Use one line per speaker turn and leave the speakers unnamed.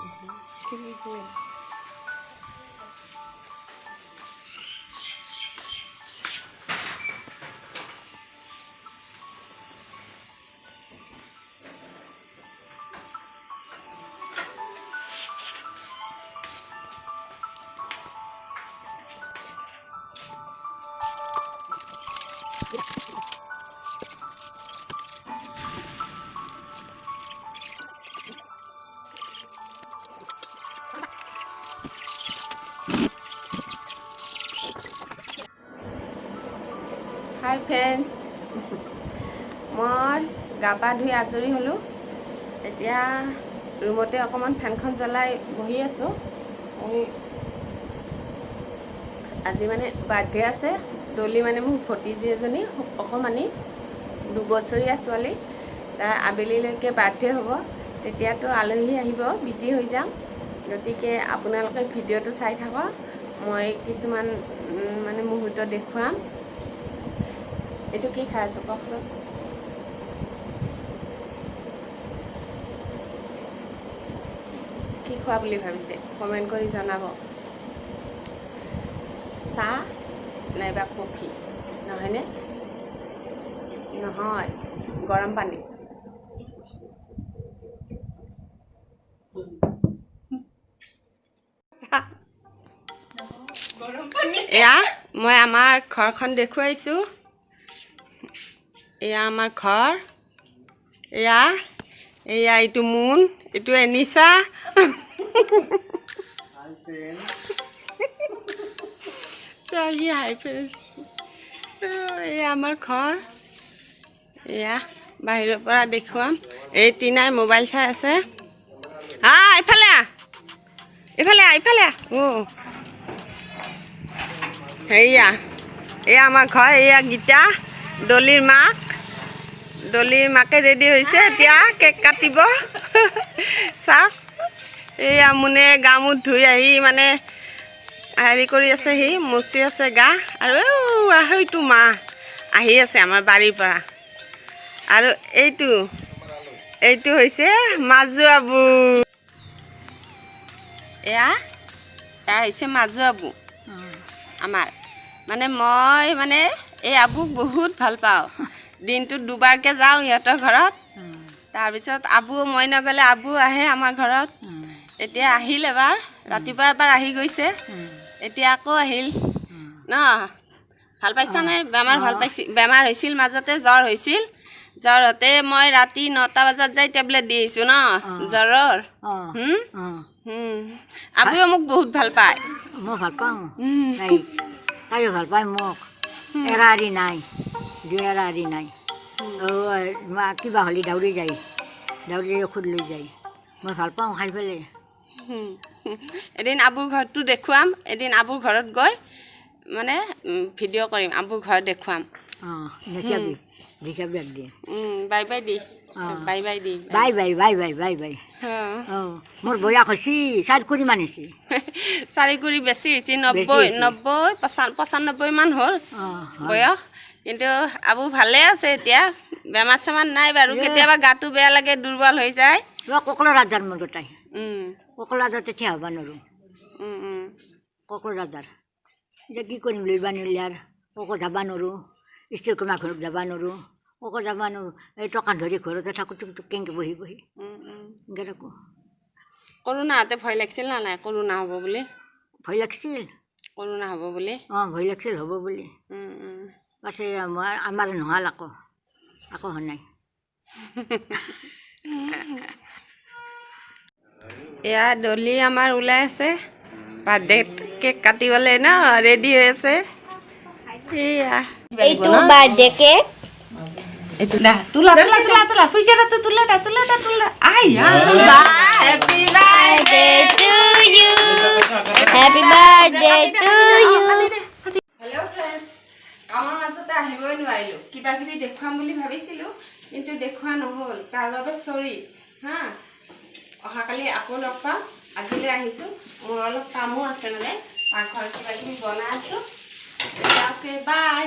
Hi friends, মই গা পা ধুই আজৰি হলোঁ। এতিয়া ৰুমতে অকণমান ফেনখন জ্বলাই বহি আছোঁ। আজি মানে বাৰ্থডে আছে। ডলি মানে মোৰ ভতিজী এজনী অকণমানি 2 বছৰীয়া ছোৱালী। তাৰ আবেলিলৈকে বাৰ্থডে হ'ব। তেতিয়াতো আলহী আহিব, বিজি হৈ যাম। গতিকে আপোনালোকে ভিডিঅ'টো চাই থাকক। মই কিছুমান মানে মুহূৰ্ত দেখুৱাম। এইটো কি খাই আছো কওকচোন? কি খোৱা বুলি ভাবিছে কমেণ্ট কৰি জনাব। চাহ নাইবা কফি নহয়নে? নহয়, গৰম পানী। এয়া মই আমাৰ ঘৰখন দেখুৱাইছোঁ। এয়া আমাৰ ঘৰ। এয়া এইটো মুন, এইটো এনিছা। এয়া আমাৰ ঘৰ। এয়া বাহিৰৰ পৰা দেখুৱাম। এই টিনাই মোবাইল চাই আছে। ইফালে সেয়া এয়া আমাৰ ঘৰ। এয়া গীতা, ডলিৰ মাক। ডলিৰ মাকে ৰেডি হৈছে, এতিয়া কেক কাটিব। চাওক, এয়া মুনে গা মূৰ ধুই আহি মানে হেৰি কৰি আছে, সি মচি আছে গা। আৰু সেইটো মা আহি আছে আমাৰ বাৰীৰ পৰা। আৰু এইটো হৈছে মাজু আবু। এয়া হৈছে মাজু আবু আমাৰ। মানে মই মানে এই আবুক বহুত ভাল পাওঁ। দিনটোত 2 বাৰকৈ যাওঁ সিহঁতৰ ঘৰত। তাৰপিছত মই নগ'লে আবু আহে আমাৰ ঘৰত। এতিয়া আহিল এবাৰ, ৰাতিপুৱা এবাৰ আহি গৈছে, এতিয়া আকৌ আহিল ন। ভাল পাইছানে? বেমাৰ হৈছিল মাজতে, জ্বৰ হৈছিল। জ্বৰতে মই ৰাতি 9টা বজাত যাই টেবলেট দি আহিছোঁ ন জ্বৰৰ। আবুৱে মোক বহুত ভাল পায়।
মই ভাল পাওঁ তাইও ভাল পায় মোক। এৰা এৰি নাই, এৰা এৰি নাই। কিবা হ'লে দাউৰি যায়, ঔষধ লৈ যায়। মই ভাল পাওঁ খাই পেলাই।
এদিন আবুৰ ঘৰটো দেখুৱাম। এদিন আবুৰ ঘৰত গৈ মানে ভিডিঅ' কৰিম, আবুৰ ঘৰত দেখুৱাম।
দেখাবি একদিন।
বাই বাই দি
বাই। মোৰ বয়স হৈছে 4 কুৰি মান হৈছে।
4 কুৰি বেছি হৈছে, 95 মান হ'ল বয়স। কিন্তু আবু ভালে আছে এতিয়া, বেমাৰ চেমাৰ নাই বাৰু। কেতিয়াবা গাটো বেয়া লাগে, দুৰ্বল হৈ যায়।
ককলাৰাজাৰ মোৰ গোটাই ককলাৰাজাতে থিয় হ'ব নোৱাৰোঁ। ককলাৰাজাৰ এতিয়া কি কৰিম, লৈবা নিলে আৰু ককো যাব নোৱাৰোঁ, ষ্টীল কুমাৰ ঘৰত যাব নোৱাৰোঁ, ককো যাব নোৱাৰোঁ। এই টকা ধৰি ঘৰতে থাকোঁ, কেনেকৈ বহি থাকোঁ।
কৰোণাতে ভয় লাগিছিল না নাই? কৰোণা হ'ব বুলি
ভয় লাগিছিল।
কৰোণা হ'ব বুলি
ভয় লাগিছিল, হ'ব বুলি। পাছে আমাৰ নহ'ল, আকৌ হোৱা নাই।
এয়া ডলি আমাৰ ওলাই আছে বাৰ্থডে কেক কাটিবলৈ ন, ৰেডি হৈ আছে।
এইটো birthday cake.
Happy birthday
to you. Happy birthday to you.
Hello friends, কামৰ মাজতে আহিবই নোৱাৰিলোঁ। কিবা কিবি দেখুৱাম বুলি ভাবিছিলোঁ, কিন্তু দেখুওৱা নহ'ল। তাৰ বাবে চৰি হা। অহাকালি আকৌ লগ পাম। আজিলৈ আহিছোঁ, মোৰ অলপ কামো আছে, মানে পাকঘৰত কিবা কিবি বনাই আছোঁ। বাই।